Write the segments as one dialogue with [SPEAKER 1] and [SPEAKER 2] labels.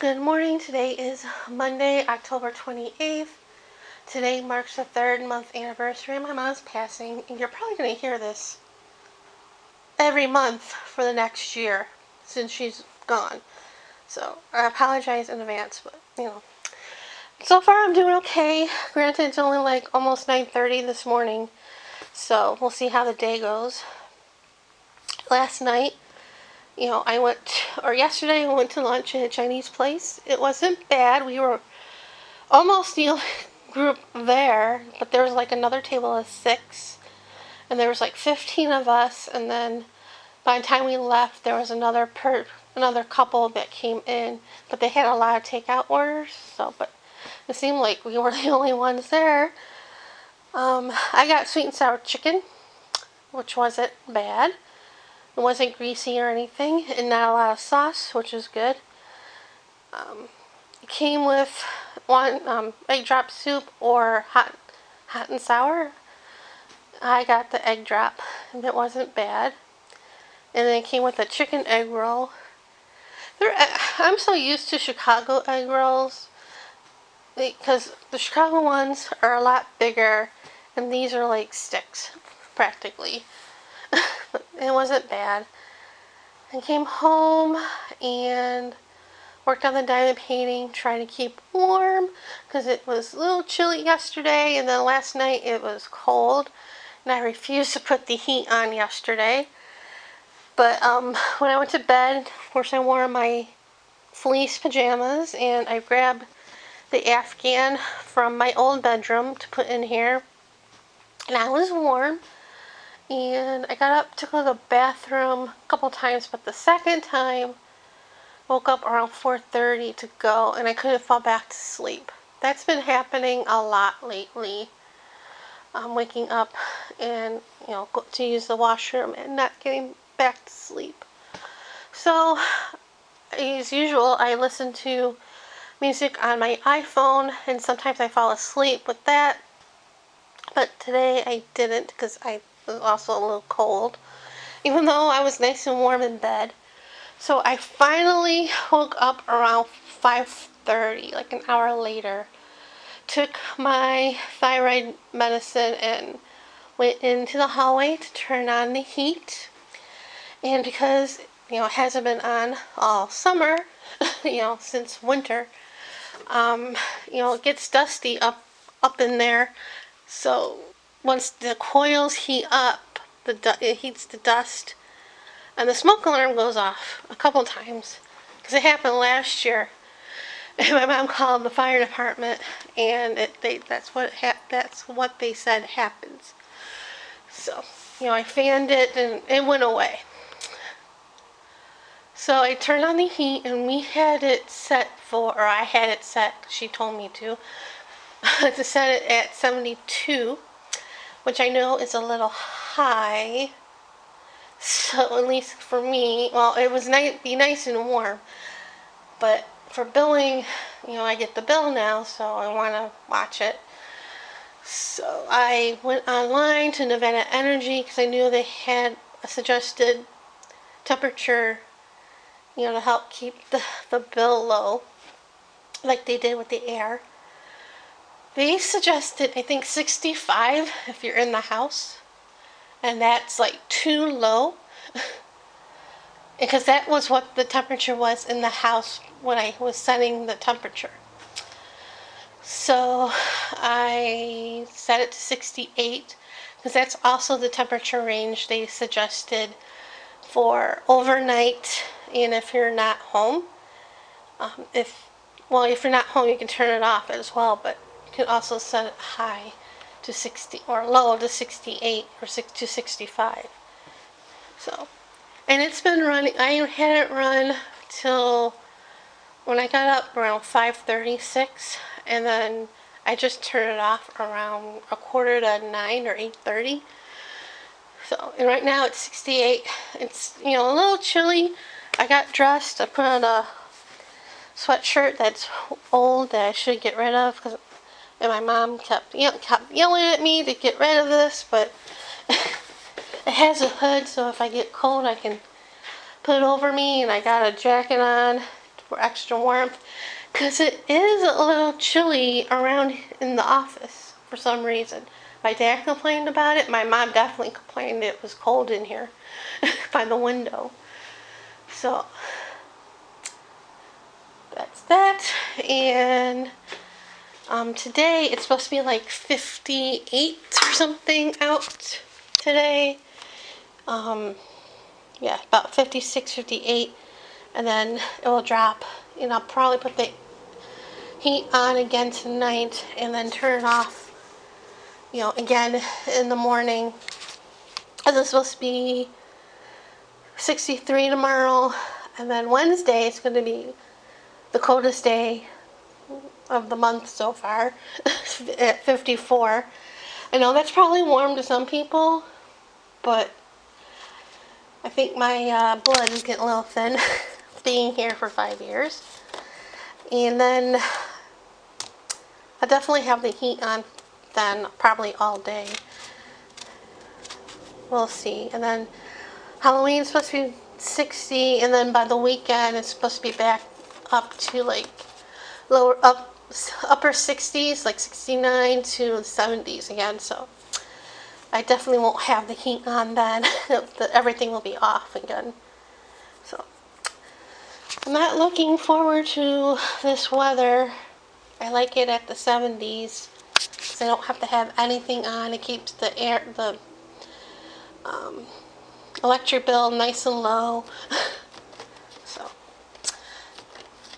[SPEAKER 1] Good morning. Today is Monday, October 28th. Today marks the 3rd month anniversary of my mom's passing, and you're probably going to hear this every month for the next year since she's gone. So I apologize in advance, but so far I'm doing okay. Granted, it's only like almost 9:30 this morning, so we'll see how the day goes. Last night, yesterday I went to lunch at a Chinese place. It wasn't bad. We were almost the only group there, but there was like another table of 6, and there was like 15 of us, and then by the time we left there was another couple that came in, but they had a lot of takeout orders, but it seemed like we were the only ones there. I got sweet and sour chicken, which wasn't bad. It wasn't greasy or anything, and not a lot of sauce, which is good. It came with one egg drop soup or hot and sour. I got the egg drop, and it wasn't bad. And then it came with a chicken egg roll. I'm so used to Chicago egg rolls because the Chicago ones are a lot bigger, and these are like sticks, practically. But it wasn't bad. I came home and worked on the diamond painting, trying to keep warm because it was a little chilly yesterday, and then last night it was cold, and I refused to put the heat on yesterday. But when I went to bed, of course I wore my fleece pajamas, and I grabbed the Afghan from my old bedroom to put in here, and I was warm. And I got up to go to the bathroom a couple times, but the second time woke up around 4:30 to go, and I couldn't fall back to sleep. That's been happening a lot lately. I'm waking up and go to use the washroom and not getting back to sleep. So as usual, I listen to music on my iPhone, and sometimes I fall asleep with that, but today I didn't because I was also a little cold, even though I was nice and warm in bed. So I finally woke up around 5:30, like an hour later, took my thyroid medicine and went into the hallway to turn on the heat. And because it hasn't been on all summer, since winter, it gets dusty up in there. So once the coils heat up, it heats the dust, and the smoke alarm goes off a couple times, because it happened last year. And my mom called the fire department, and that's what they said happens. So I fanned it, and it went away. So I turned on the heat, and we had it set or I had it set, she told me to set it at 72, which I know is a little high. So at least for me, well, it was be nice and warm, but for billing, I get the bill now, so I want to watch it. So I went online to Nevada Energy because I knew they had a suggested temperature, to help keep the bill low, like they did with the air. They suggested, I think, 65 if you're in the house, and that's like too low. Because that was what the temperature was in the house when I was setting the temperature. So I set it to 68, because that's also the temperature range they suggested for overnight, and if you're not home. If you're not home, you can turn it off as well, but you can also set it high to 60 or low to 68 or to 65. So, and it's been running. I had it run till when I got up around 5:36, and then I just turned it off around 8:45 or 8:30. So, and right now it's 68. It's a little chilly. I got dressed. I put on a sweatshirt that's old that I should get rid of, and my mom kept yelling at me to get rid of this, but it has a hood, so if I get cold I can put it over me, and I got a jacket on for extra warmth, because it is a little chilly around in the office for some reason. My dad complained about it. My mom definitely complained it was cold in here by the window. So that's that. And today it's supposed to be like 58 or something out today. Yeah, about 56, 58. And then it will drop. And I'll probably put the heat on again tonight and then turn it off, again in the morning. And it's supposed to be 63 tomorrow. And then Wednesday it's going to be the coldest day of the month so far at 54. I know that's probably warm to some people, but I think my blood is getting a little thin being here for 5 years. And then I definitely have the heat on then probably all day. We'll see. And then Halloween's supposed to be 60, and then by the weekend it's supposed to be back up to like upper 60s, like 69 to 70s again. So I definitely won't have the heat on then. Everything will be off again. So I'm not looking forward to this weather. I like it at the 70s because I don't have to have anything on. It keeps the electric bill nice and low.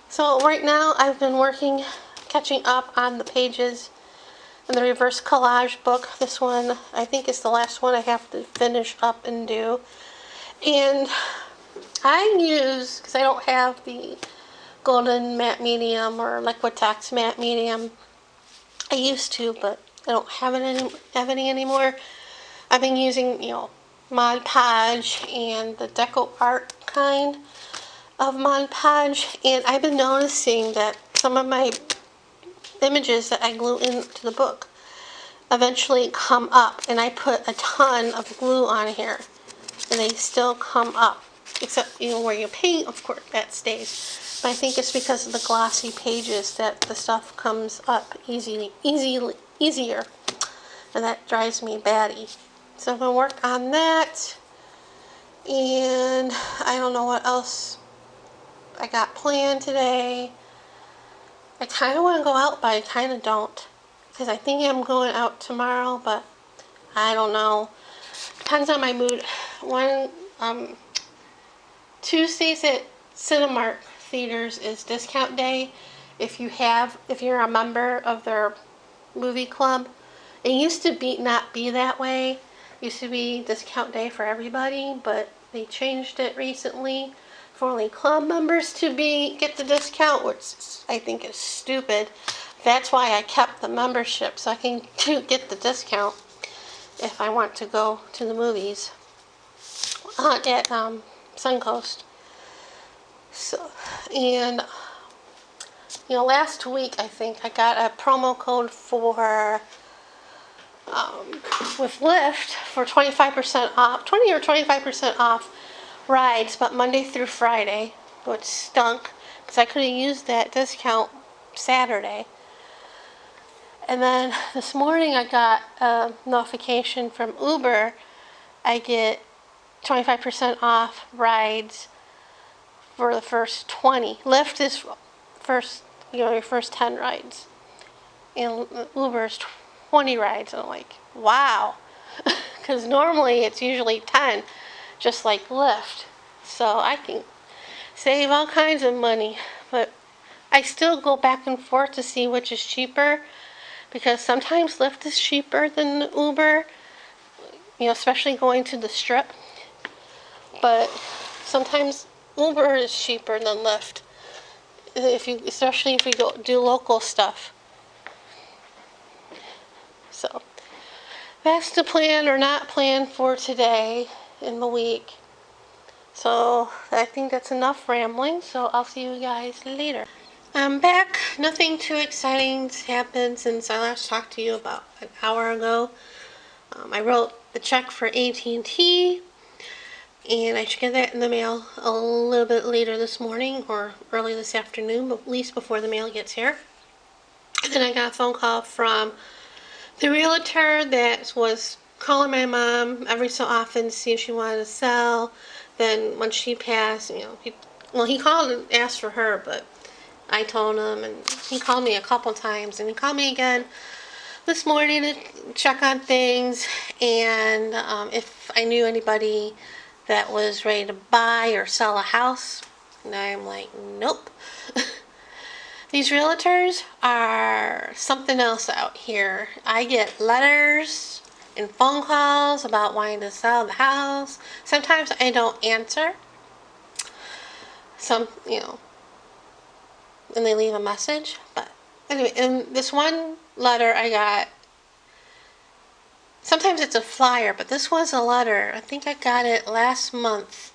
[SPEAKER 1] So right now I've been catching up on the pages in the reverse collage book. This one I think is the last one I have to finish up and do. And I use, because I don't have the golden matte medium or Liquitex matte medium. I used to, but I don't have any anymore. I've been using, Mod Podge and the Deco Art kind of Mod Podge, and I've been noticing that some of my images that I glue into the book eventually come up, and I put a ton of glue on here, and they still come up, except where you paint, of course, that stays. But I think it's because of the glossy pages that the stuff comes up easier, and that drives me batty. So I'm going to work on that, and I don't know what else I got planned today. I kind of want to go out, but I kind of don't, because I think I'm going out tomorrow, but I don't know. Depends on my mood. Tuesdays at Cinemark theaters is discount day. If you're a member of their movie club. It used to not be that way. It used to be discount day for everybody, but they changed it recently for only club members to get the discount, which I think is stupid. That's why I kept the membership, so I can get the discount if I want to go to the movies at Suncoast. So, and last week I think I got a promo code for with Lyft for 25% off, 20 or 25% off rides, but Monday through Friday, which stunk because I could have used that discount Saturday. And then this morning I got a notification from Uber. I get 25% off rides for the first 20. Lyft is your first 10 rides. And Uber's 20 rides. And I'm like, wow. Because normally it's usually 10, just like Lyft. So I can save all kinds of money. But I still go back and forth to see which is cheaper, because sometimes Lyft is cheaper than Uber, especially going to the Strip. But sometimes Uber is cheaper than Lyft, especially if you go do local stuff. So that's the plan or not plan for today in the week. So I think that's enough rambling. So I'll see you guys later. I'm back. Nothing too exciting happened since I last talked to you about an hour ago. I wrote the check for AT&T, And I should get that in the mail a little bit later this morning or early this afternoon, but at least before the mail gets here. And then I got a phone call from the realtor that was calling my mom every so often to see if she wanted to sell. Then when she passed, he called and asked for her, but I told him, and he called me a couple times, and he called me again this morning to check on things, and if I knew anybody that was ready to buy or sell a house. And I'm like, nope. These realtors are something else out here. I get letters and phone calls about wanting to sell the house. Sometimes I don't answer. And they leave a message. But anyway, in this one letter I got, sometimes it's a flyer, but this was a letter. I think I got it last month.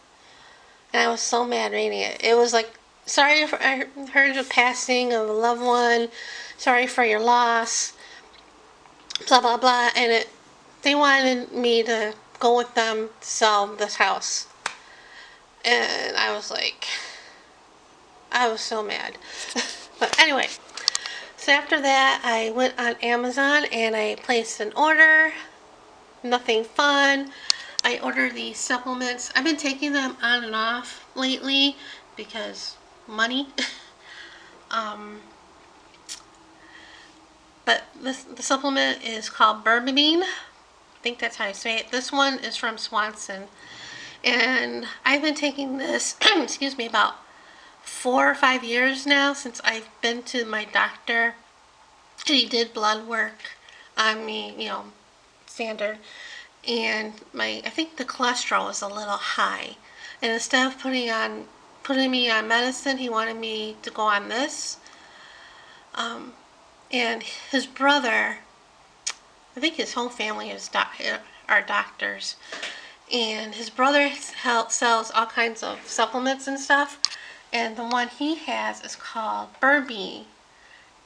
[SPEAKER 1] And I was so mad reading it. It was like, sorry for I heard the passing of a loved one. Sorry for your loss. Blah blah blah. And they wanted me to go with them to sell this house. And I was like, I was so mad. But anyway, so after that I went on Amazon and I placed an order. Nothing fun. I ordered these supplements. I've been taking them on and off lately because money. But the supplement is called berberine. I think that's how you say it. This one is from Swanson. And I've been taking this, excuse me, about 4 or 5 years now since I've been to my doctor. And he did blood work on me, standard. And I think the cholesterol was a little high. And instead of putting me on medicine, he wanted me to go on this. And his brother, I think his whole family are doctors. And his brother sells all kinds of supplements and stuff. And the one he has is called berberine.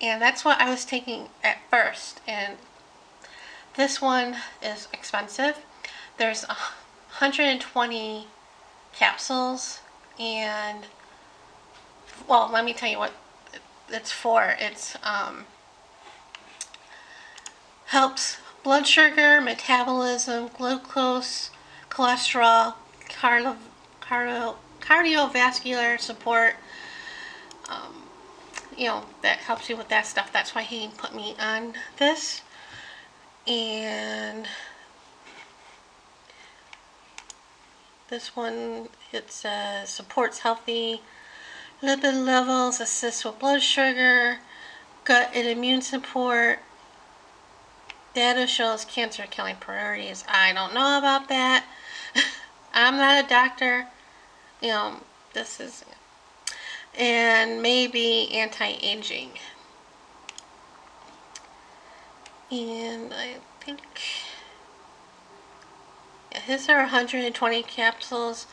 [SPEAKER 1] And that's what I was taking at first. And this one is expensive. There's 120 capsules, and well, let me tell you what it's for. It's helps blood sugar, metabolism, glucose, cholesterol, cardiovascular support. That helps you with that stuff. That's why he put me on this. And this one, it says supports healthy lipid levels, assists with blood sugar, gut and immune support. Data shows cancer killing priorities. I don't know about that. I'm not a doctor. This is, and maybe anti-aging. And I think, yeah, his are 120 capsules.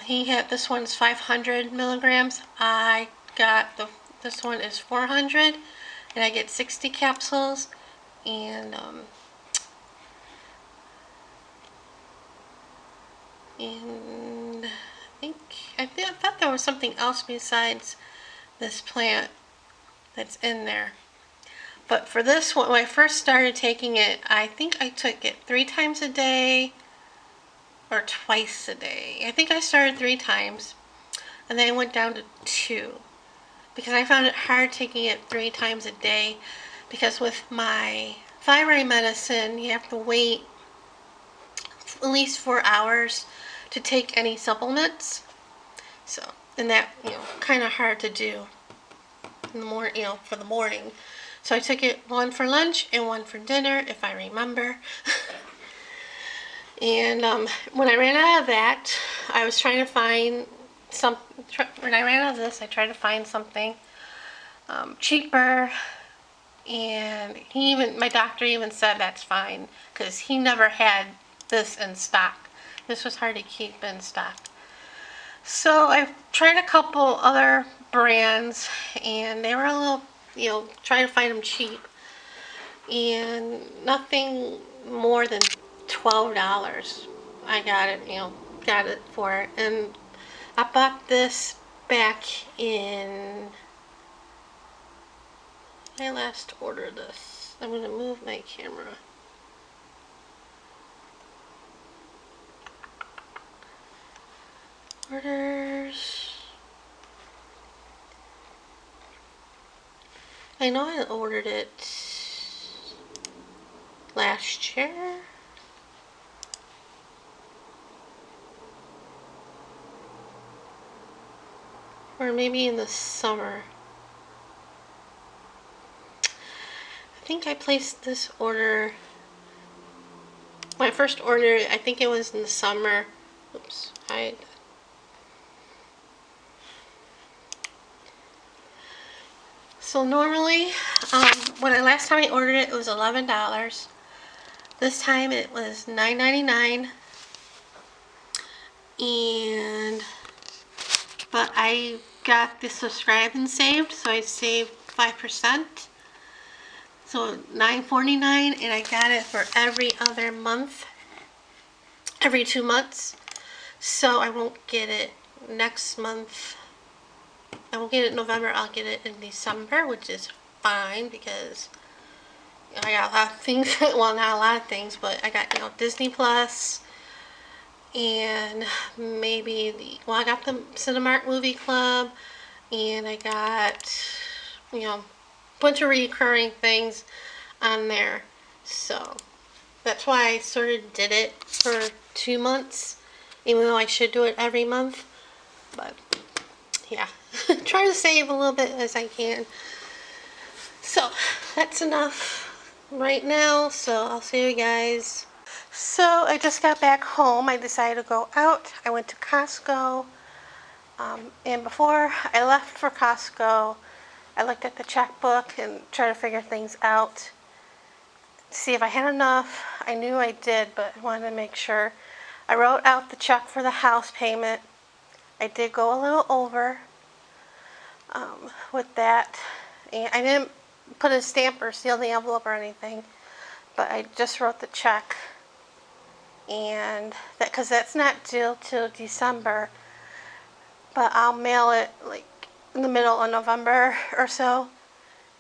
[SPEAKER 1] This one's 500 milligrams. I got this one is 400, and I get 60 capsules. And I thought there was something else besides this plant that's in there. But for this one, when I first started taking it, I think I took it 3 times a day or twice a day. I think I started 3 times, and then I went down to 2 because I found it hard taking it 3 times a day, because with my thyroid medicine you have to wait at least 4 hours to take any supplements. So, and that, kind of hard to do in the morning, for the morning. So I took it 1 for lunch and 1 for dinner, if I remember. And when I ran out of that, I was trying to find when I ran out of this, I tried to find something cheaper. And my doctor even said that's fine, because he never had this in stock. This was hard to keep in stock. So I tried a couple other brands, and they were a little, trying to find them cheap. And nothing more than $12. I got it, got it for it. And I bought this back in, I last ordered this. I'm going to move my camera. Orders. I know I ordered it last year. Or maybe in the summer. I think I placed this order, my first order, I think it was in the summer. Oops, So normally, last time I ordered it, it was $11. This time it was $9.99. But I got the subscribe and saved, so I saved 5%. So $9.49, and I got it for every other month, every 2 months. So I won't get it next month. I won't get it in November. I'll get it in December, which is fine because I got a lot of things. Well, not a lot of things, but I got, Disney Plus, and maybe I got the Cinemark Movie Club, and I got, a bunch of recurring things on there. So that's why I sort of did it for 2 months, even though I should do it every month. But yeah, try to save a little bit as I can. So that's enough right now, so I'll see you guys. So I just got back home. I decided to go out. I went to Costco, and before I left for Costco, I looked at the checkbook and tried to figure things out, see if I had enough. I knew I did, but I wanted to make sure. I wrote out the check for the house payment. I did go a little over with that, and I didn't put a stamp or seal the envelope or anything, but I just wrote the check, and because that's not due till December, but I'll mail it like in the middle of November or so.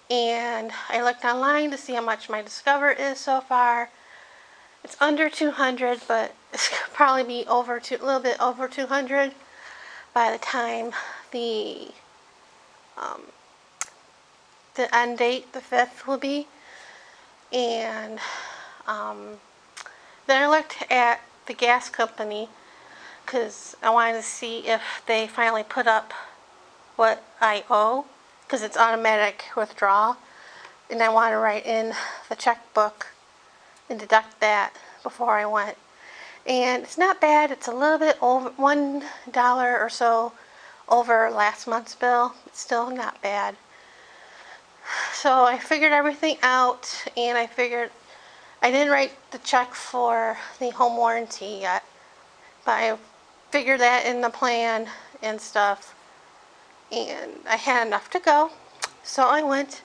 [SPEAKER 1] And I looked online to see how much my Discover is so far. It's under 200, but it's probably be a little bit over 200 by the time the end date, the 5th, will be. And then I looked at the gas company because I wanted to see if they finally put up what I owe, because it's automatic withdrawal, and I want to write in the checkbook and deduct that before I went. And it's not bad. It's a little bit over $1 or so over last month's bill. It's still not bad. So I figured everything out, and I figured I didn't write the check for the home warranty yet, but I figured that in the plan and stuff, and I had enough to go. So I went,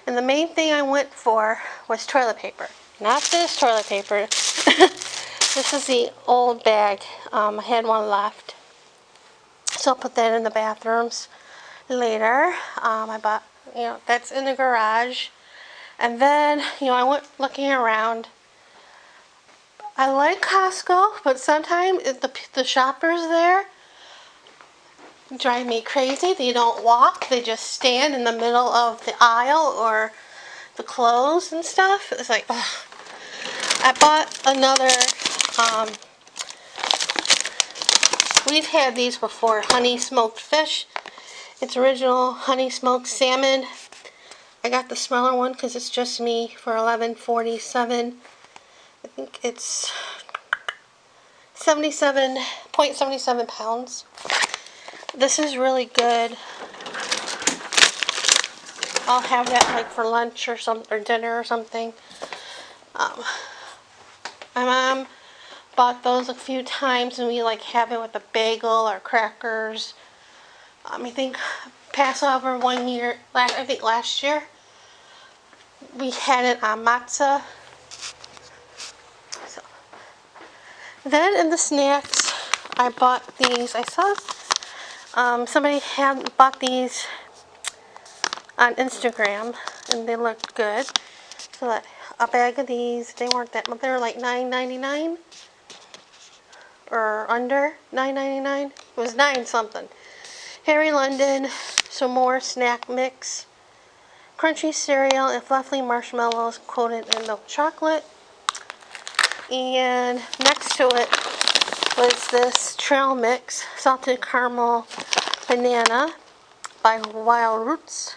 [SPEAKER 1] and the main thing I went for was toilet paper. Not this toilet paper. This is the old bag. I had one left, so I'll put that in the bathrooms later. I bought, that's in the garage. And then, I went looking around. I like Costco, but sometimes the shoppers there drive me crazy. They don't walk. They just stand in the middle of the aisle or the clothes and stuff. It's like, ugh. I bought another, we've had these before, honey smoked fish. It's original honey smoked salmon. I got the smaller one because it's just me for $11.47. I think it's 0.77 pounds. This is really good. I'll have that like for lunch or dinner or something. My mom bought those a few times, and we like have it with a bagel or crackers. I think Passover one year, I think last year, we had it on matzah. So then in the snacks, I bought these. I saw somebody had bought these on Instagram, and they looked good. So a bag of these, they weren't that much. They were like $9.99 or under $9.99. It was 9 something. Harry London, some more snack mix, crunchy cereal, and fluffy marshmallows coated in milk chocolate. And next to it was this trail mix, salted caramel banana by Wild Roots.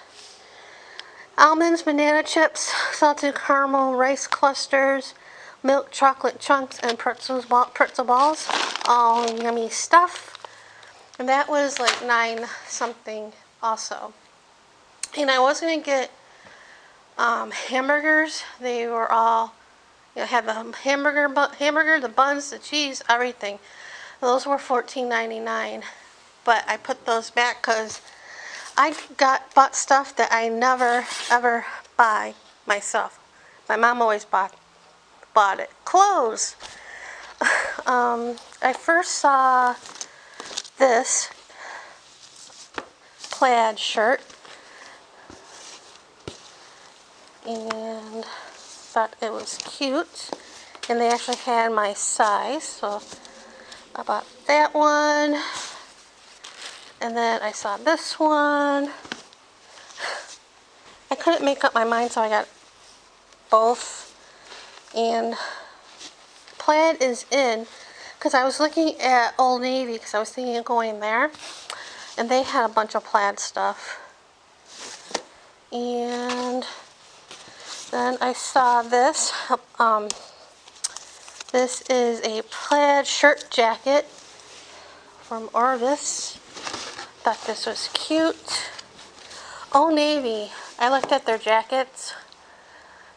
[SPEAKER 1] Almonds, banana chips, salted caramel rice clusters, milk chocolate chunks, and pretzel balls. All yummy stuff. And that was like 9 something also. And I was going to get hamburgers. They were all, had the hamburger, the buns, the cheese, everything. Those were $14.99. But I put those back because I bought stuff that I never ever buy myself. My mom always bought it. Clothes. I first saw this plaid shirt and thought it was cute, and they actually had my size, so I bought that one. And then I saw this one. I couldn't make up my mind, so I got both. And plaid is in, because I was looking at Old Navy, because I was thinking of going there. And they had a bunch of plaid stuff. And then I saw this. This is a plaid shirt jacket from Orvis. Thought this was cute. Old Navy. I looked at their jackets.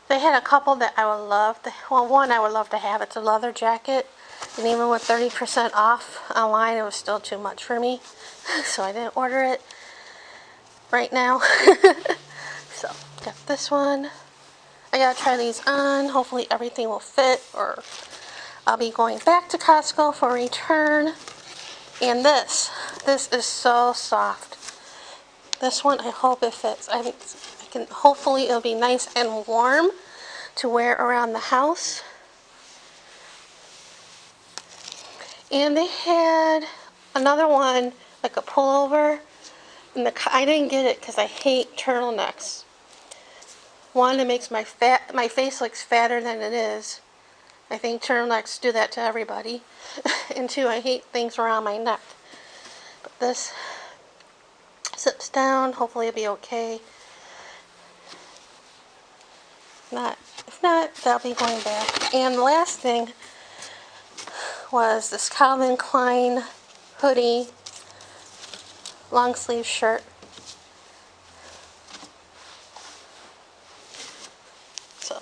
[SPEAKER 1] They had a couple that I would love to, well, one I would love to have. It's a leather jacket, and even with 30% off online, it was still too much for me, so I didn't order it right now. So got this one. I gotta try these on. Hopefully everything will fit, or I'll be going back to Costco for return. And this is so soft. This one, I hope it fits. Hopefully it'll be nice and warm to wear around the house. And they had another one, like a pullover. And I didn't get it because I hate turtlenecks. One, it makes my face looks fatter than it is. I think turtlenecks do that to everybody. And 2, I hate things around my neck. But this zips down. Hopefully it'll be okay. If not, that'll be going back. And the last thing was this Calvin Klein hoodie, long sleeve shirt. So,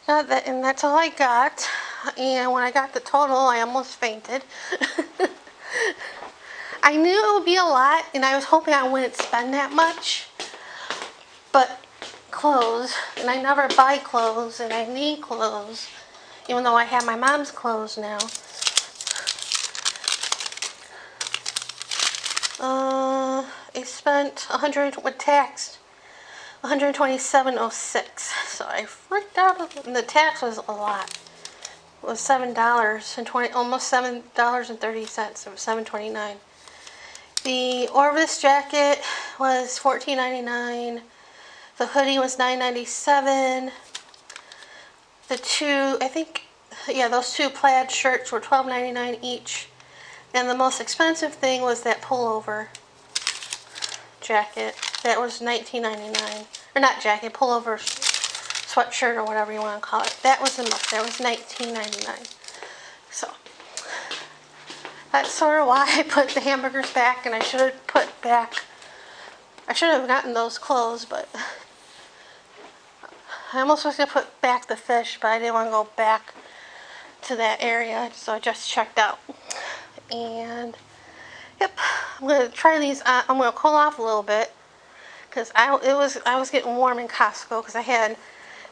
[SPEAKER 1] got that, and that's all I got. And when I got the total, I almost fainted. I knew it would be a lot, and I was hoping I wouldn't spend that much. But clothes, and I never buy clothes, and I need clothes, even though I have my mom's clothes now. I spent with tax, $127.06. So I freaked out, and the tax was a lot. It was $7.20, almost $7.30. It was $7.29. The Orvis jacket was $14.99. The hoodie was $9.97. The two, those two plaid shirts were $12.99 each. And the most expensive thing was that pullover jacket. That was $19.99. Or not jacket, pullover sweatshirt, or whatever you want to call it. That was the most. That was $19.99. So that's sort of why I put the hamburgers back, and I should have gotten those clothes, but I almost was going to put back the fish, but I didn't want to go back to that area, so I just checked out. And yep, I'm going to try these on. I'm going to cool off a little bit, because I was getting warm in Costco, because I had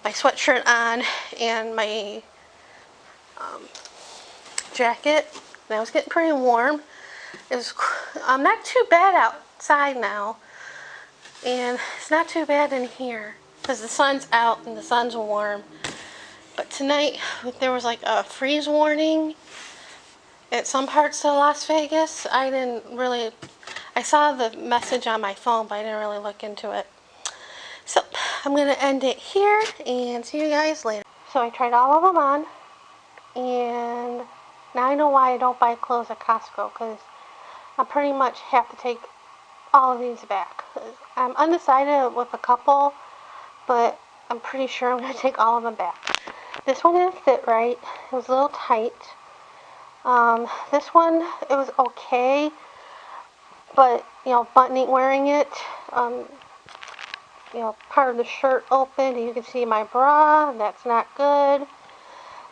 [SPEAKER 1] my sweatshirt on and my jacket, and I was getting pretty warm. It was not too bad outside now, and it's not too bad in here because the sun's out and the sun's warm. But tonight there was like a freeze warning at some parts of Las Vegas. I saw the message on my phone, but I didn't really look into it. So I'm gonna end it here and see you guys later. So I tried all of them on, and now I know why I don't buy clothes at Costco, because I pretty much have to take all of these back. I'm undecided with a couple, but I'm pretty sure I'm going to take all of them back. This one didn't fit right. It was a little tight. This one, it was okay, but, you know, wearing it, you know, part of the shirt open, and you can see my bra, and that's not good.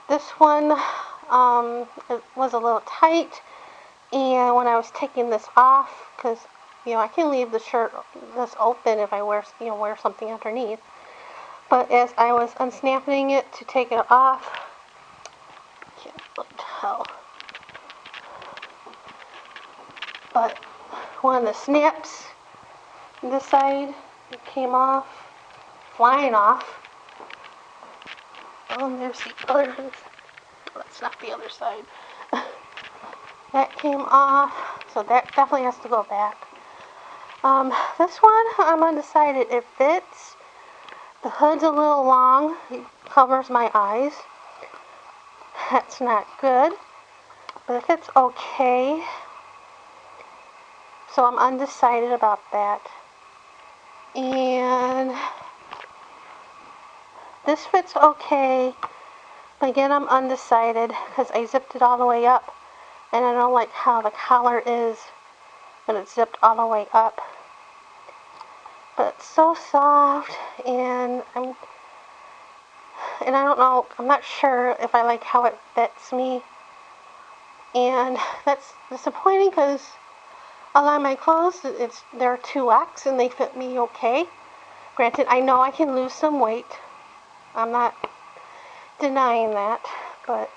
[SPEAKER 1] This one, it was a little tight, and when I was taking this off, because, you know, I can leave the shirt this open if I wear something underneath, but as I was unsnapping it to take it off, I can't really tell, but one of the snaps, this side, it came off, flying off. Oh, and there's the other side. Oh, that's not the other side. That came off, so that definitely has to go back. This one, I'm undecided. It fits. The hood's a little long. It covers my eyes. That's not good, but it fits okay. So I'm undecided about that. And this fits okay, but again, I'm undecided because I zipped it all the way up, and I don't like how the collar is when it's zipped all the way up. But it's so soft, and I don't know, I'm not sure if I like how it fits me. And that's disappointing because a lot of my clothes, they're 2X and they fit me okay. Granted, I know I can lose some weight. I'm not denying that, but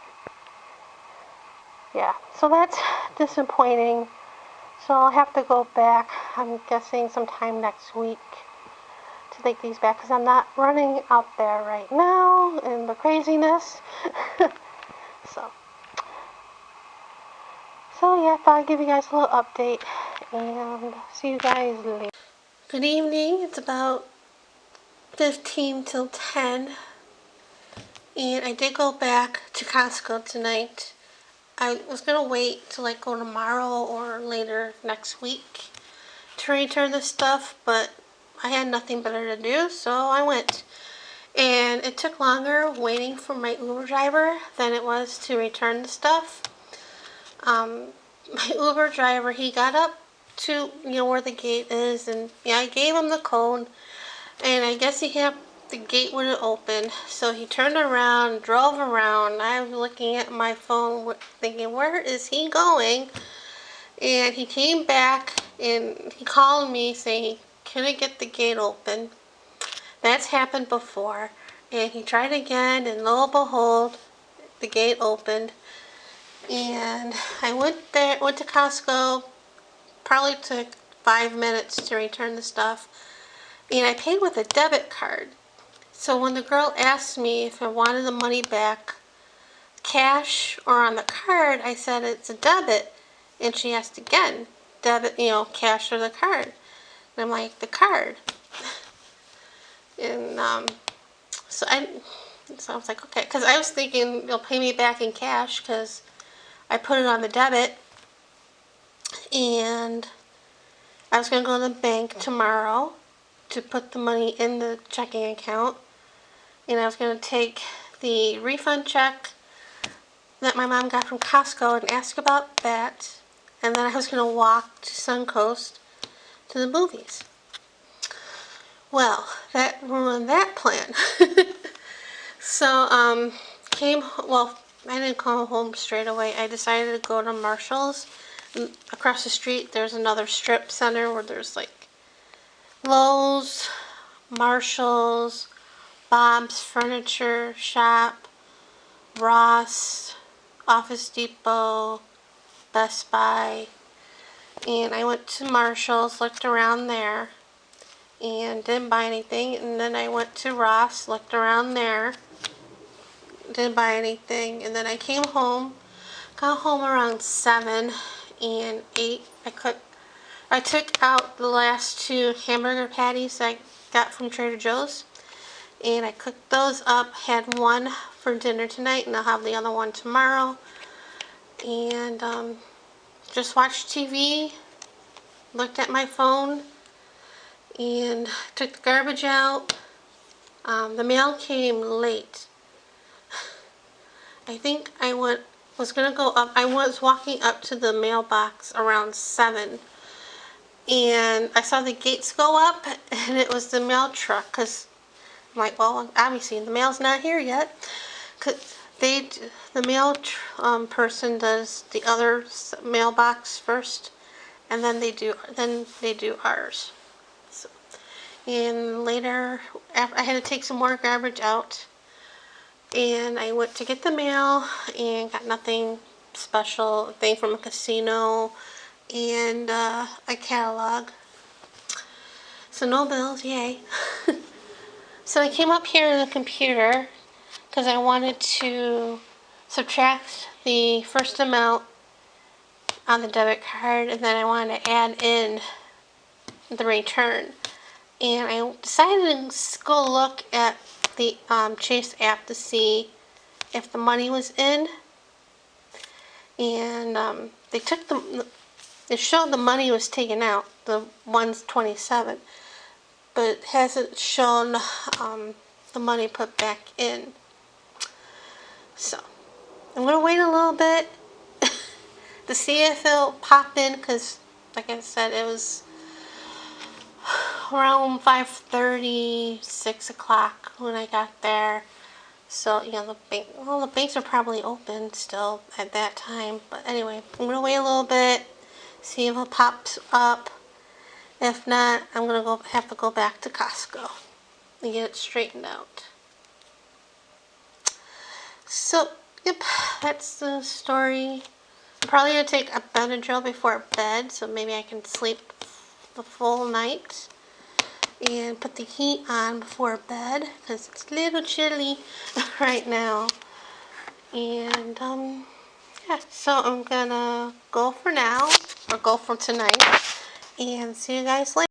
[SPEAKER 1] yeah, so that's disappointing. So I'll have to go back, I'm guessing sometime next week, to take these back, because I'm not running out there right now in the craziness. So yeah, I thought I'd give you guys a little update, and see you guys later. Good evening, it's about 15 till 10, and I did go back to Costco tonight. I was going to wait till like go tomorrow or later next week to return the stuff, but I had nothing better to do, so I went. And it took longer waiting for my Uber driver than it was to return the stuff. My Uber driver, he got up to, you know, where the gate is, and yeah, I gave him the code, and I guess the gate wouldn't open, so he turned around, drove around. I was looking at my phone thinking, where is he going? And he came back and he called me saying he couldn't get the gate open. That's happened before. And he tried again, and lo and behold, the gate opened. And I went to Costco, probably took 5 minutes to return the stuff. And I paid with a debit card. So when the girl asked me if I wanted the money back, cash or on the card, I said it's a debit. And she asked again, debit, you know, cash or the card. And I'm like, the card. And so I was like, okay, because I was thinking you'll pay me back in cash because I put it on the debit, and I was going to go to the bank tomorrow to put the money in the checking account, and I was going to take the refund check that my mom got from Costco and ask about that, and then I was going to walk to Suncoast to the movies. Well, that ruined that plan. So, I didn't come home straight away. I decided to go to Marshall's. Across the street, there's another strip center where there's like Lowe's, Marshall's, Bob's Furniture Shop, Ross, Office Depot, Best Buy, and I went to Marshall's, looked around there, and didn't buy anything. And then I went to Ross, looked around there, didn't buy anything. And then I came home, got home around 7 and ate. I took out the last 2 hamburger patties I got from Trader Joe's, and I cooked those up, had one for dinner tonight, and I'll have the other one tomorrow. And just watched TV, looked at my phone, and took the garbage out. The mail came late. I think I was gonna go up. I was walking up to the mailbox around 7, and I saw the gates go up, and it was the mail truck. Cause I'm like, well, obviously the mail's not here yet. Cause the mail person does the other mailbox first, and then they do ours. So, and later, I had to take some more garbage out, and I went to get the mail and got nothing special. A thing from a casino and a catalog. So no bills, yay. So I came up here on the computer because I wanted to subtract the first amount on the debit card, and then I wanted to add in the return. And I decided to go look at the Chase app to see if the money was in. And it showed the money was taken out, the 127, but it hasn't shown the money put back in. So I'm gonna wait a little bit to see if it'll pop in, because like I said, it was around 5:30, 6 o'clock when I got there. So, you know, the banks are probably open still at that time. But anyway, I'm gonna wait a little bit, see if it pops up. If not, I'm gonna have to go back to Costco and get it straightened out. So, yep, that's the story. I'm probably gonna take a Benadryl before bed, so maybe I can sleep the full night. And put the heat on before bed because it's a little chilly right now. And yeah, so I'm gonna go for now, or go for tonight, and see you guys later.